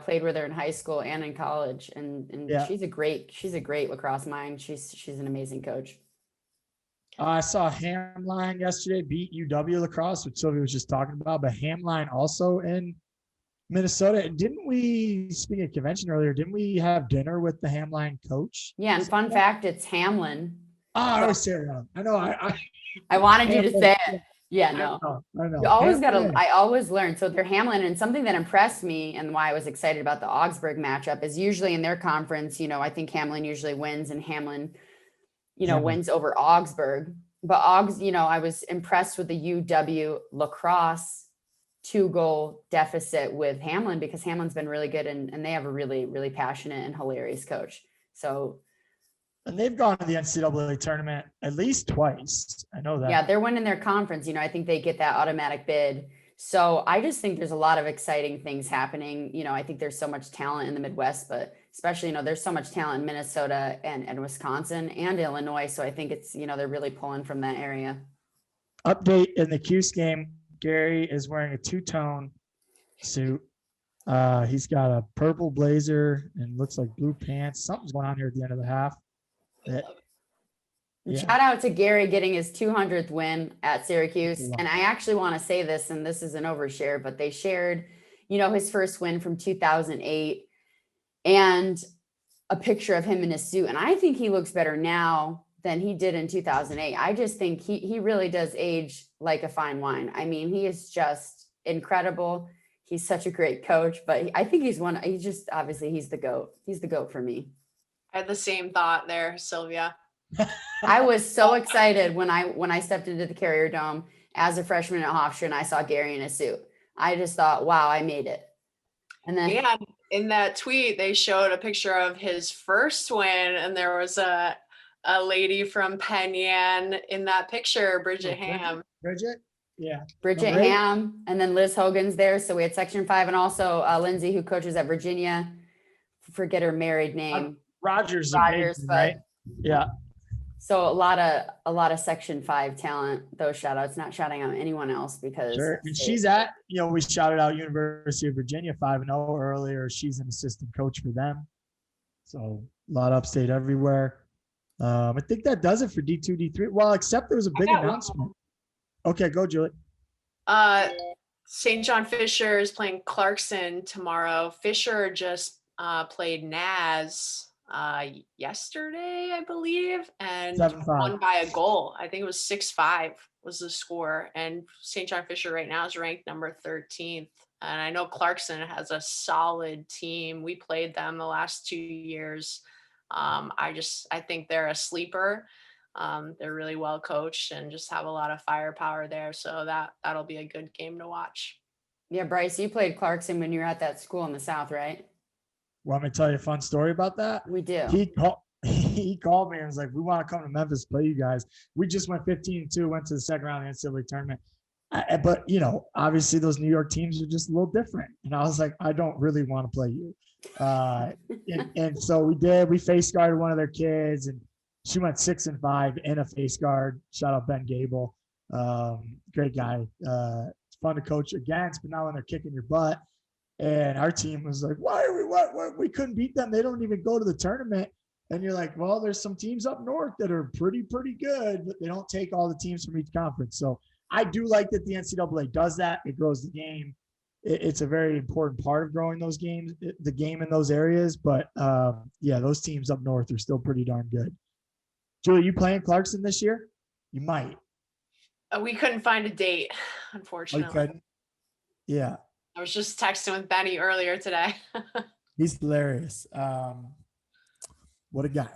[SPEAKER 1] played with her in high school and in college, and
[SPEAKER 3] Yeah.
[SPEAKER 1] she's a great lacrosse mind. She's an amazing coach.
[SPEAKER 3] I saw Hamline yesterday beat UW lacrosse, which Sylvia was just talking about, but Hamline also in Minnesota. And didn't we, speaking of convention earlier, didn't we have dinner with the Hamline coach?
[SPEAKER 1] Yeah, and fun fact, it's Hamlin.
[SPEAKER 3] Oh, I always say it wrong. I know.
[SPEAKER 1] I wanted you to say it. Yeah,
[SPEAKER 3] I
[SPEAKER 1] no.
[SPEAKER 3] know.
[SPEAKER 1] You always I always learn. So they're Hamlin, and something that impressed me and why I was excited about the Augsburg matchup is usually in their conference, I think Hamlin usually wins, and Hamlin, wins over Augsburg. But I was impressed with the UW lacrosse 2-goal deficit with Hamlin, because Hamlin's been really good, and they have a really, really passionate and hilarious coach. So.
[SPEAKER 3] And they've gone to the NCAA tournament at least twice. I know that.
[SPEAKER 1] Yeah, they're winning their conference. I think they get that automatic bid. So I just think there's a lot of exciting things happening. I think there's so much talent in the Midwest, but especially, there's so much talent in Minnesota and Wisconsin and Illinois. So I think it's, they're really pulling from that area.
[SPEAKER 3] Update in the Cuse game, Gary is wearing a two-tone suit. He's got a purple blazer and looks like blue pants. Something's going on here at the end of the half. Yeah.
[SPEAKER 1] Shout out to Gary getting his 200th win at Syracuse. And I actually want to say this, and this is an overshare, but they shared, his first win from 2008 and a picture of him in his suit. And I think he looks better now than he did in 2008. I just think he really does age like a fine wine. I mean, he is just incredible. He's such a great coach, but I think he's obviously he's the GOAT. He's the GOAT for me.
[SPEAKER 2] I had the same thought there, Sylvia.
[SPEAKER 1] I was so excited when I stepped into the Carrier Dome as a freshman at Hofstra and I saw Gary in a suit. I just thought, wow, I made it. And then
[SPEAKER 2] And in that tweet, they showed a picture of his first win, and there was a lady from Penn Yan in that picture, Bridget Ham.
[SPEAKER 3] Bridget? Yeah.
[SPEAKER 1] Bridget
[SPEAKER 3] Great.
[SPEAKER 1] Ham, and then Liz Hogan's there. So we had Section 5, and also Lindsay, who coaches at Virginia. Forget her married name.
[SPEAKER 3] Rogers,
[SPEAKER 1] Rogers,
[SPEAKER 3] amazing,
[SPEAKER 1] but
[SPEAKER 3] right? Yeah.
[SPEAKER 1] so a lot of Section 5 talent. Those shout outs, not shouting out anyone else because
[SPEAKER 3] Sure. And she's at, we shouted out University of Virginia 5-0 earlier. She's an assistant coach for them. So a lot of upstate everywhere. I think that does it for D2, D3. Well, except there was a big announcement. Okay, go, Julie.
[SPEAKER 2] St. John Fisher is playing Clarkson tomorrow. Fisher just played Naz yesterday, I believe, and
[SPEAKER 3] 7-5.
[SPEAKER 2] won by a goal. I think it was 6-5 was the score. And St. John Fisher right now is ranked number 13th. And I know Clarkson has a solid team. We played them the last 2 years. I think they're a sleeper. They're really well coached and just have a lot of firepower there. So that'll be a good game to watch.
[SPEAKER 1] Yeah, Brice, you played Clarkson when you were at that school in the South, right?
[SPEAKER 3] Want me to tell you a fun story about that?
[SPEAKER 1] We do.
[SPEAKER 3] He called me and was like, we want to come to Memphis, play you guys. We just went 15-2, went to the second round of the NCAA tournament. But, obviously those New York teams are just a little different. And I was like, I don't really want to play you. And so we did. We face guarded one of their kids, and she went 6-5 in a face guard. Shout out Ben Gable. Great guy. It's fun to coach against, but now when they're kicking your butt. And our team was like, why are we, we couldn't beat them. They don't even go to the tournament. And you're like, well, there's some teams up north that are pretty good, but they don't take all the teams from each conference. So I do like that the NCAA does that. It grows the game. It's a very important part of growing those games, the game in those areas. But yeah, those teams up north are still pretty darn good. Julie, you playing Clarkson this year? You might.
[SPEAKER 2] We couldn't find a date,
[SPEAKER 3] Oh,
[SPEAKER 2] unfortunately.
[SPEAKER 3] you couldn't? Yeah.
[SPEAKER 2] I was just texting with Benny earlier today.
[SPEAKER 3] He's hilarious. What a guy.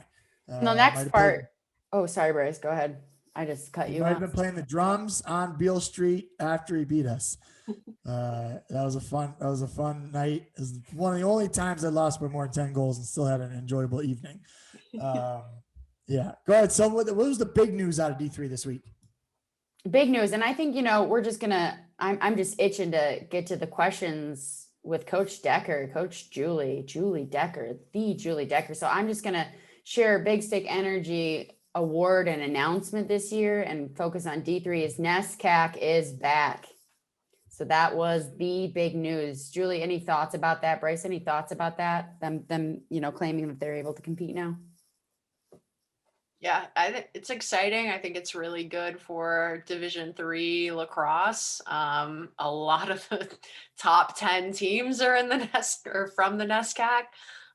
[SPEAKER 1] The next part. Oh, sorry, Brice. Go ahead. I just cut
[SPEAKER 3] He
[SPEAKER 1] you
[SPEAKER 3] might have
[SPEAKER 1] off.
[SPEAKER 3] been playing the drums on Beale Street after he beat us. That was a fun night. It was one of the only times I lost by more than 10 goals and still had an enjoyable evening. Yeah. Go ahead. So what was the big news out of D3 this week?
[SPEAKER 1] Big news. And I think, we're just I'm just itching to get to the questions with Coach Decker, Coach Julie Decker, the Julie Decker. So I'm just going to share Big Stick Energy award and announcement this year and focus on D3 is NESCAC is back. So that was the big news. Julie, any thoughts about that? Brice, any thoughts about that? Them, claiming that they're able to compete now?
[SPEAKER 2] Yeah, it's exciting. I think it's really good for Division III lacrosse. A lot of the top 10 teams are in the from the NESCAC.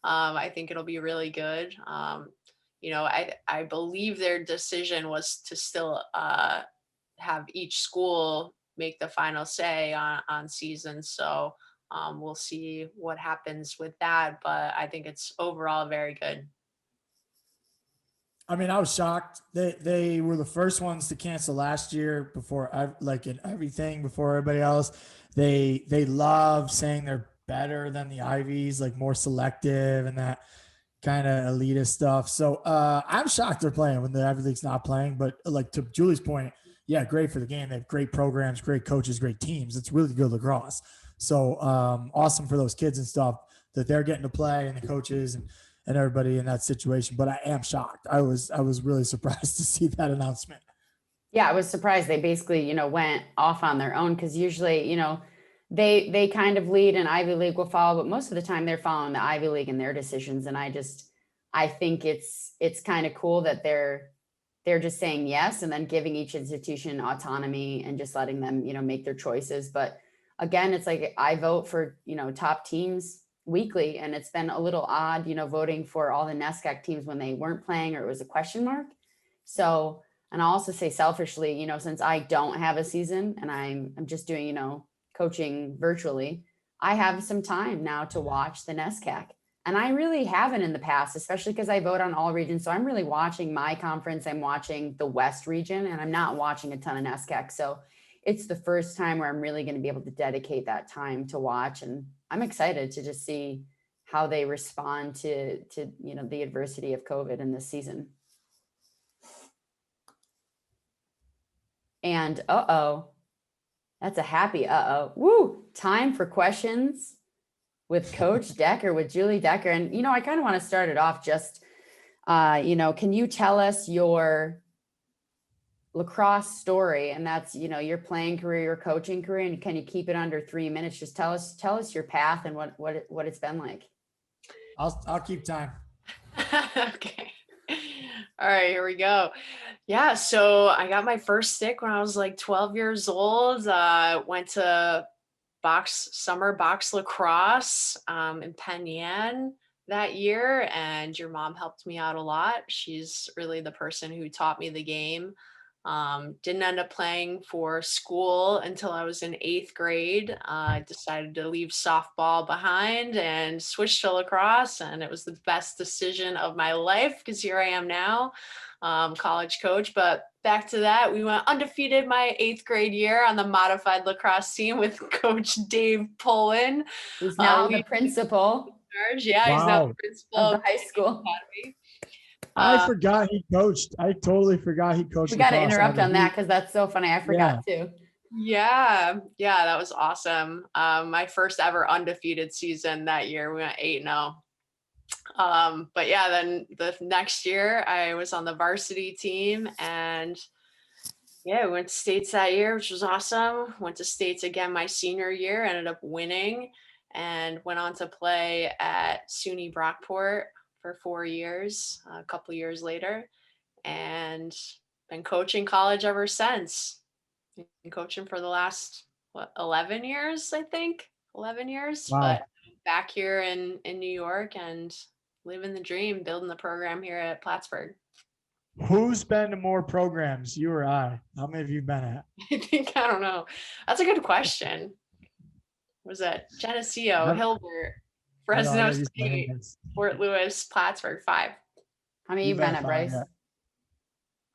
[SPEAKER 2] I think it'll be really good. I believe their decision was to still have each school make the final say on season. So we'll see what happens with that. But I think it's overall very good.
[SPEAKER 3] I mean, I was shocked. They were the first ones to cancel last year before everything before everybody else. They love saying they're better than the Ivies, like more selective and that kind of elitist stuff. So I'm shocked they're playing when the Ivy League's not playing. But like to Julie's point, yeah, great for the game. They have great programs, great coaches, great teams. It's really good lacrosse. So awesome for those kids and stuff that they're getting to play and the coaches and everybody in that situation. But I am shocked. I was really surprised to see that announcement.
[SPEAKER 1] Yeah, I was surprised. They basically, went off on their own because usually, they kind of lead and Ivy League will follow, but most of the time they're following the Ivy League and their decisions. And I think it's kind of cool that they're just saying yes and then giving each institution autonomy and just letting them, make their choices. But again, it's like I vote for, top teams weekly, and it's been a little odd, voting for all the NESCAC teams when they weren't playing or it was a question mark. So, and I'll also say selfishly, since I don't have a season and I'm just doing, coaching virtually, I have some time now to watch the NESCAC. And I really haven't in the past, especially because I vote on all regions. So I'm really watching my conference. I'm watching the West region, and I'm not watching a ton of NESCAC. So it's the first time where I'm really going to be able to dedicate that time to watch. And I'm excited to just see how they respond to, the adversity of COVID in this season. And that's a happy woo. Time for questions with Coach Decker, with Julie Decker. And, I kind of want to start it off just, can you tell us your lacrosse story? And that's, your playing career, your coaching career, and can you keep it under 3 minutes? Just tell us your path and what it's been like.
[SPEAKER 3] I'll keep time.
[SPEAKER 2] Okay. All right, here we go. Yeah, so I got my first stick when I was like 12 years old. Went to summer box lacrosse in Penn Yan that year, and your mom helped me out a lot. She's really the person who taught me the game. Didn't end up playing for school until I was in 8th grade. I decided to leave softball behind and switch to lacrosse, and it was the best decision of my life because here I am now, college coach. But back to that, we went undefeated my 8th grade year on the modified lacrosse team with Coach Dave Pullen.
[SPEAKER 1] Who's now the principal.
[SPEAKER 2] Yeah, he's now the principal
[SPEAKER 1] of the high school.
[SPEAKER 3] I forgot he coached. I totally forgot he coached.
[SPEAKER 1] We got to interrupt on that because that's so funny. I forgot too.
[SPEAKER 2] Yeah, that was awesome. My first ever undefeated season that year. We went 8-0. But yeah, then the next year I was on the varsity team, and we went to states that year, which was awesome. Went to states again my senior year, ended up winning, and went on to play at SUNY Brockport for 4 years, a couple years later, and been coaching college ever since. Been coaching for the last 11 years, I think. 11 years.
[SPEAKER 3] Wow.
[SPEAKER 2] But back here in New York and living the dream, building the program here at Plattsburgh.
[SPEAKER 3] Who's been to more programs, you or I? How many have you been at?
[SPEAKER 2] I don't know. That's a good question. Was that Geneseo, Hilbert, Fresno State, Fort Lewis, Plattsburgh? 5.
[SPEAKER 1] How many you've been at, Brice?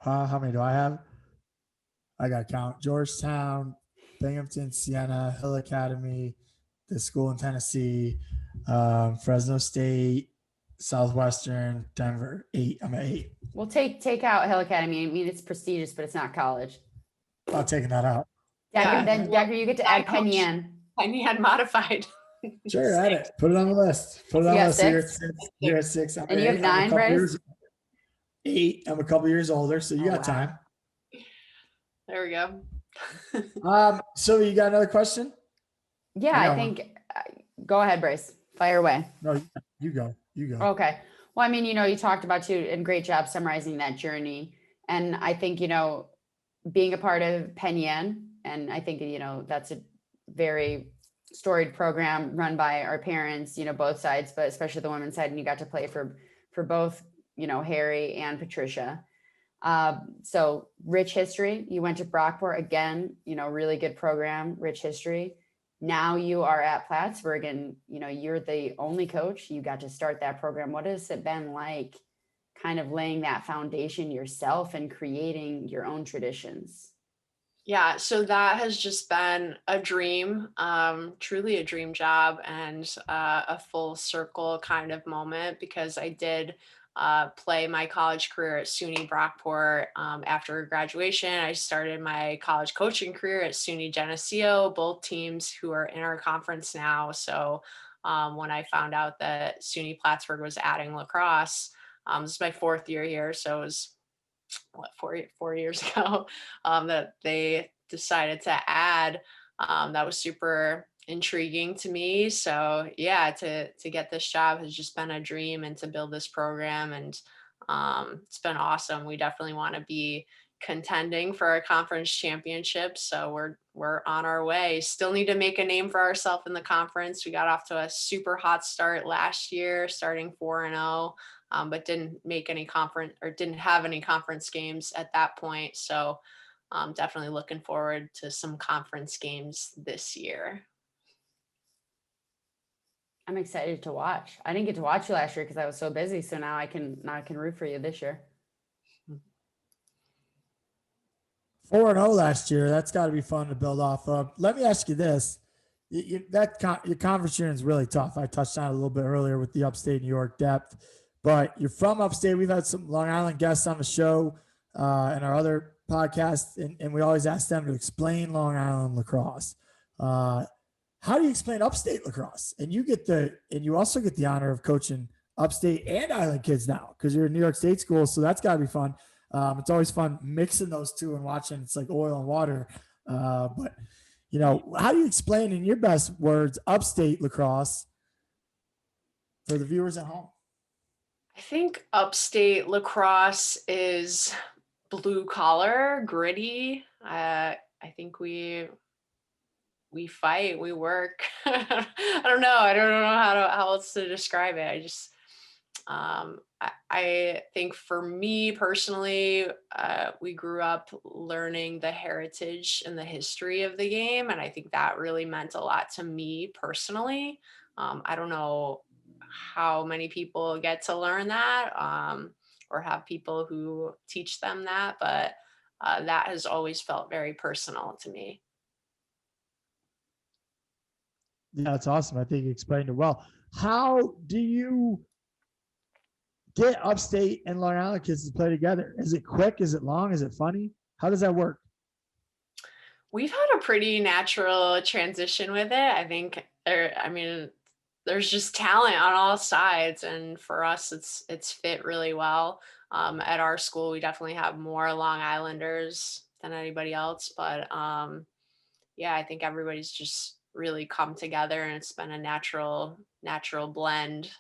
[SPEAKER 3] How many do I have? I got to count Georgetown, Binghamton, Siena, Hill Academy, the school in Tennessee, Fresno State, Southwestern, Denver. 8. I'm at 8.
[SPEAKER 1] We'll take out Hill Academy. I mean, it's prestigious, but it's not college.
[SPEAKER 3] I'm taking that out.
[SPEAKER 1] Decker, you get to add Penn Yan.
[SPEAKER 2] Penn Yan modified.
[SPEAKER 3] Sure, add it. Put it on the list. Put it on the list. You're at 6.
[SPEAKER 1] And you have 9, Brice?
[SPEAKER 3] 8. I'm a couple years older, so you got time.
[SPEAKER 2] There we go.
[SPEAKER 3] So you got another question?
[SPEAKER 1] Yeah, I think. Go ahead, Brice. Fire away.
[SPEAKER 3] No, you go.
[SPEAKER 1] Okay. Well, I mean, you talked about too, and great job summarizing that journey. And I think, being a part of Penn Yan, and I think, that's a very storied program run by our parents, both sides, but especially the women's side. And you got to play for both, Harry and Patricia. So rich history. You went to Brockport again, really good program, rich history. Now you are at Plattsburgh, and you're the only coach. You got to start that program. What has it been like, kind of laying that foundation yourself and creating your own traditions?
[SPEAKER 2] Yeah, so that has just been a dream, truly a dream job, and a full circle kind of moment, because I did play my college career at SUNY Brockport. After graduation, I started my college coaching career at SUNY Geneseo, both teams who are in our conference now. So when I found out that SUNY Plattsburgh was adding lacrosse, this is my 4th year here, so it was 4 years ago that they decided to add. That was super intriguing to me. So yeah, to get this job has just been a dream, and to build this program, and it's been awesome. We definitely want to be contending for a conference championship, so we're on our way. Still need to make a name for ourselves in the conference. We got off to a super hot start last year, starting 4-0, but didn't have any conference games at that point. So definitely looking forward to some conference games this year.
[SPEAKER 1] I'm excited to watch. I didn't get to watch you last year because I was so busy. So now I can root for you this year.
[SPEAKER 3] 4-0 last year. That's got to be fun to build off of. Let me ask you this. Your conference year is really tough. I touched on it a little bit earlier with the upstate New York depth, but you're from upstate. We've had some Long Island guests on the show and our other podcasts, and we always ask them to explain Long Island lacrosse. How do you explain upstate lacrosse? And you also get the honor of coaching upstate and island kids now because you're a New York State school, so that's got to be fun. It's always fun mixing those two and watching. It's like oil and water, but. How do you explain in your best words upstate lacrosse for the viewers at home?
[SPEAKER 2] I think upstate lacrosse is blue collar, gritty. I think we fight, we work. I don't know how else to describe it. I just I think for me personally, we grew up learning the heritage and the history of the game. And I think that really meant a lot to me personally. I don't know how many people get to learn that or have people who teach them that, but that has always felt very personal to me.
[SPEAKER 3] Yeah, that's awesome. I think you explained it well. How do you get upstate and Long Island kids to play together? Is it quick? Is it long? Is it funny? How does that work?
[SPEAKER 2] We've had a pretty natural transition with it. I think there's just talent on all sides. And for us, it's fit really well. At our school, we definitely have more Long Islanders than anybody else. But yeah, I think everybody's just really come together and it's been a natural blend.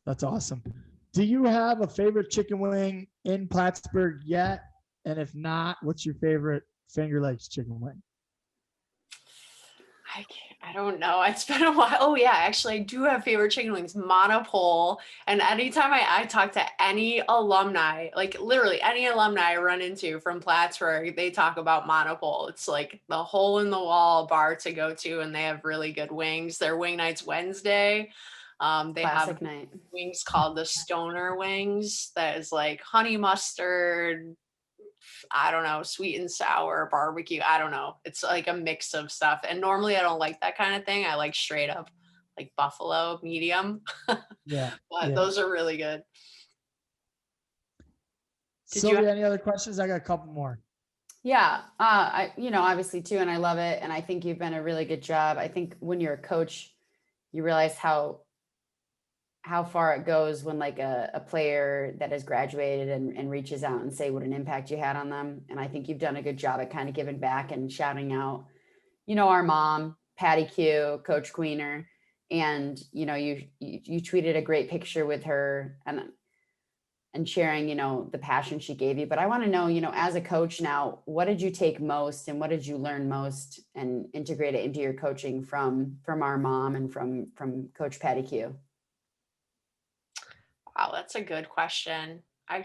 [SPEAKER 3] That's awesome. Do you have a favorite chicken wing in Plattsburgh yet? And if not, what's your favorite Finger Lakes chicken wing?
[SPEAKER 2] I don't know. It's been a while. Oh yeah, actually I do have favorite chicken wings, Monopole. And anytime I talk to any alumni, like literally any alumni I run into from Plattsburgh, they talk about Monopole. It's like the hole in the wall bar to go to, and they have really good wings. Their wing night's Wednesday. They
[SPEAKER 1] Classic
[SPEAKER 2] have
[SPEAKER 1] night.
[SPEAKER 2] wings called the Stoner wings. That is like honey mustard, I don't know, sweet and sour, barbecue. I don't know. It's like a mix of stuff. And normally I don't like that kind of thing. I like straight up like buffalo medium.
[SPEAKER 3] Yeah.
[SPEAKER 2] But those are really good.
[SPEAKER 3] Sylvia, any other questions? I got a couple more.
[SPEAKER 1] Yeah. Obviously too. And I love it. And I think you've been a really good job. I think when you're a coach, you realize how far it goes when like a player that has graduated and reaches out and say what an impact you had on them. And I think you've done a good job at kind of giving back and shouting out, our mom, Patty Q, Coach Queener. And, you tweeted a great picture with her and sharing, the passion she gave you. But I want to know, as a coach now, what did you take most and what did you learn most and integrate it into your coaching from our mom and from Coach Patty Q?
[SPEAKER 2] Wow, that's a good question. I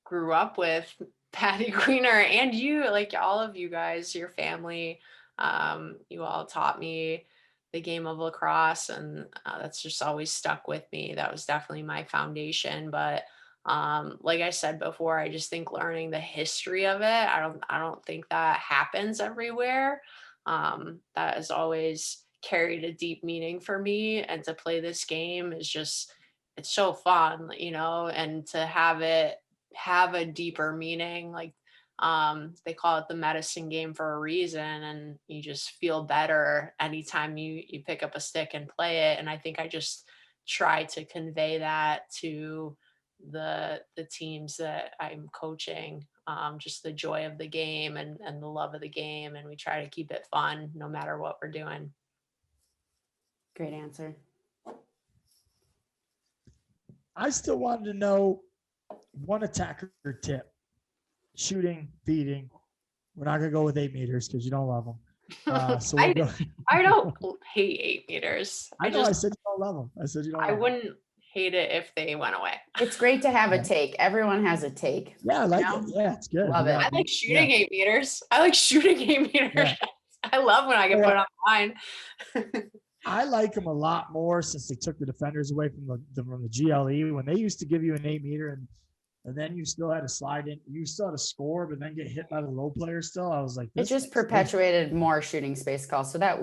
[SPEAKER 2] grew up with Patty Queener and you, like all of you guys, your family. You all taught me the game of lacrosse, and that's just always stuck with me. That was definitely my foundation. But like I said before, I just think learning the history of it, I don't think that happens everywhere. That has always carried a deep meaning for me, and to play this game is just, it's so fun, and to have it have a deeper meaning. Like they call it the medicine game for a reason, and you just feel better anytime you pick up a stick and play it. And I think I just try to convey that to the teams that I'm coaching, just the joy of the game and the love of the game, and we try to keep it fun no matter what we're doing.
[SPEAKER 1] Great answer.
[SPEAKER 3] I still wanted to know one attacker tip: shooting, feeding. We're not gonna go with 8 meters because you don't love them. So
[SPEAKER 2] I don't hate 8 meters.
[SPEAKER 3] I said you don't love them. I said you don't.
[SPEAKER 2] I wouldn't hate it if they went away.
[SPEAKER 1] It's great to have a take. Everyone has a take.
[SPEAKER 3] Yeah, I like it. Yeah, it's good.
[SPEAKER 1] Love it.
[SPEAKER 2] I like shooting 8 meters. I like shooting 8 meters. Yeah. I love when I get put online.
[SPEAKER 3] I like them a lot more since they took the defenders away from the GLE. When they used to give you an 8 meter and And then you still had to slide in. You still had to score, but then get hit by the low player still. I was like,
[SPEAKER 1] It
[SPEAKER 3] this
[SPEAKER 1] just
[SPEAKER 3] is-
[SPEAKER 1] perpetuated more shooting space calls. So that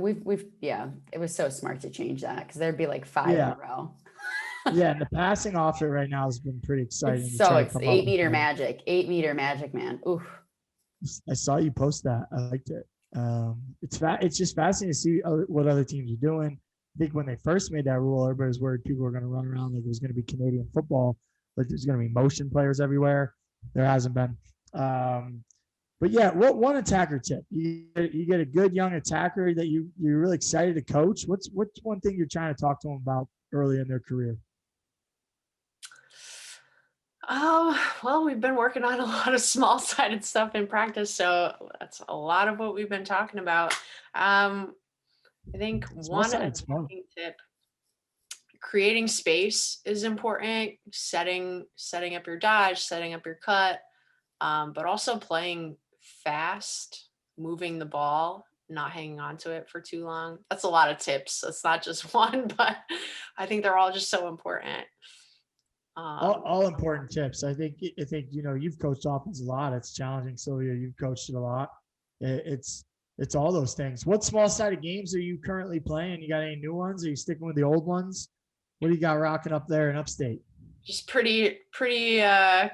[SPEAKER 1] yeah, it was so smart to change that because there'd be like 5 in
[SPEAKER 3] Yeah.
[SPEAKER 1] a row.
[SPEAKER 3] Yeah, and the passing off it right now has been pretty exciting.
[SPEAKER 1] It's
[SPEAKER 3] to
[SPEAKER 1] so
[SPEAKER 3] try to
[SPEAKER 1] it's
[SPEAKER 3] come up
[SPEAKER 1] 8
[SPEAKER 3] with
[SPEAKER 1] meter
[SPEAKER 3] that.
[SPEAKER 1] magic, 8 meter magic, man. Ooh.
[SPEAKER 3] I saw you post that. I liked it. It's just fascinating to see what other teams are doing. I think when they first made that rule, everybody was worried people were going to run around like it was going to be Canadian football, like there's going to be motion players everywhere. There hasn't been. But yeah, what one attacker tip? You get a good young attacker that you're really excited to coach. What's one thing you're trying to talk to them about early in their career?
[SPEAKER 2] Well, we've been working on a lot of small-sided stuff in practice, so that's a lot of what we've been talking about. I think one
[SPEAKER 3] Small-sided's fun.
[SPEAKER 2] attacking tip, creating space is important. Setting up your dodge, setting up your cut, but also playing fast, moving the ball, not hanging on to it for too long. That's a lot of tips. That's not just one, but I think they're all just so important.
[SPEAKER 3] All important tips. I think you've coached offense a lot. It's challenging, Sylvia. You've coached it a lot. It's all those things. What small sided games are you currently playing? You got any new ones? Are you sticking with the old ones? What do you got rocking up there in upstate?
[SPEAKER 2] Just pretty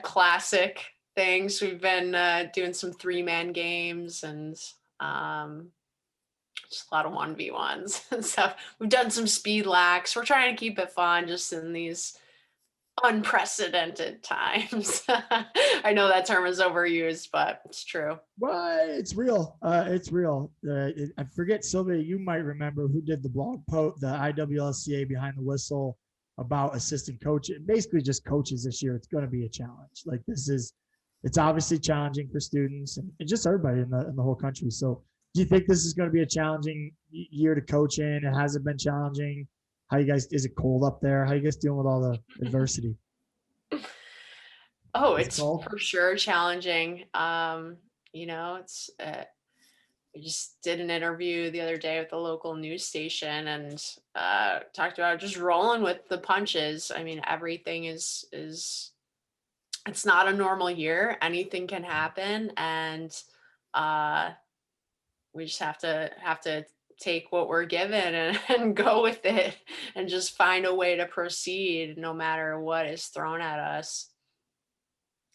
[SPEAKER 2] classic things. We've been doing some 3-man games and just a lot of 1v1s and stuff. We've done some speed lacks. We're trying to keep it fun just in these unprecedented times. I know that term is overused, but it's true.
[SPEAKER 3] Well, it's real. It's real. I forget, Sylvia, you might remember who did the blog post, the IWLCA behind the whistle about assistant coach. Basically just coaches this year. It's going to be a challenge. Like it's obviously challenging for students and just everybody in the whole country. So do you think this is going to be a challenging year to coach in? It hasn't been challenging. How you guys, is it cold up there? How you guys dealing with all the adversity?
[SPEAKER 2] Oh,
[SPEAKER 3] It's
[SPEAKER 2] it's
[SPEAKER 3] cold?
[SPEAKER 2] for sure challenging. It's we just did an interview the other day with a local news station and talked about just rolling with the punches. I mean, everything is it's not a normal year. Anything can happen, and we just have to take what we're given and go with it and just find a way to proceed no matter what is thrown at us.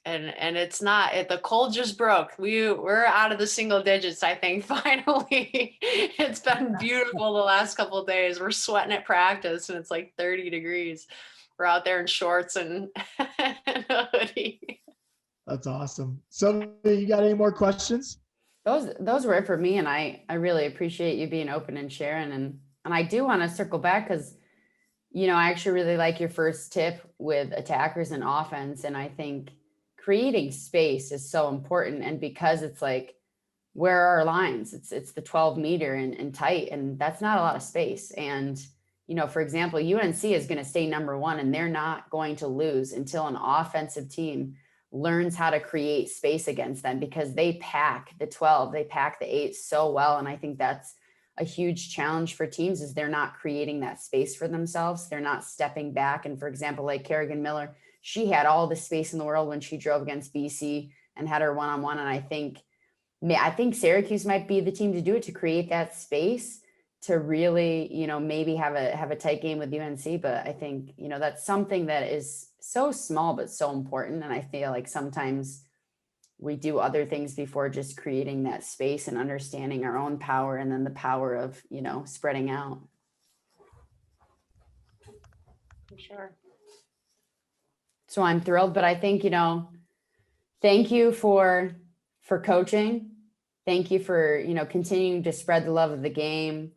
[SPEAKER 2] And it's not the cold just broke. We're out of the single digits, I think. Finally, it's been beautiful the last couple of days. We're sweating at practice and it's like 30 degrees. We're out there in shorts and a hoodie.
[SPEAKER 3] That's awesome. So you got any more questions?
[SPEAKER 1] Those were it for me, and I really appreciate you being open and sharing. And I do want to circle back because I actually really like your first tip with attackers and offense, and I think creating space is so important. And because it's like, where are our lines? It's the 12 meter and tight, and that's not a lot of space. And for example, UNC is going to stay number 1, and they're not going to lose until an offensive team learns how to create space against them, because they pack the 12, they pack the 8 so well. And I think that's a huge challenge for teams, is they're not creating that space for themselves. They're not stepping back. And for example, like Kerrigan Miller, she had all the space in the world when she drove against BC and had her one-on-one. And I think Syracuse might be the team to do it, to create that space, to really, maybe have a tight game with UNC. But I think, that's something that is so small, but so important. And I feel like sometimes we do other things before just creating that space and understanding our own power, and then the power of, spreading out.
[SPEAKER 2] For sure.
[SPEAKER 1] So I'm thrilled, but I think, thank you for coaching. Thank you for, continuing to spread the love of the game,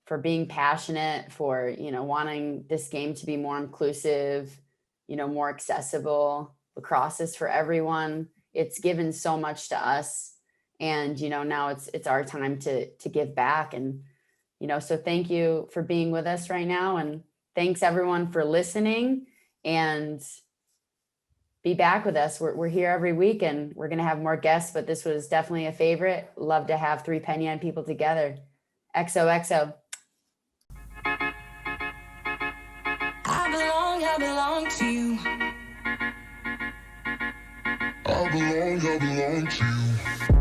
[SPEAKER 1] for being passionate, for, wanting this game to be more inclusive, more accessible. Lacrosse is for everyone. It's given so much to us, and, now it's our time to give back. And, so thank you for being with us right now. And thanks everyone for listening, and be back with us. We're here every week, and we're going to have more guests, but this was definitely a favorite. Love to have 3 Penn Yan people together. XOXO.
[SPEAKER 4] I belong to you. I belong to you.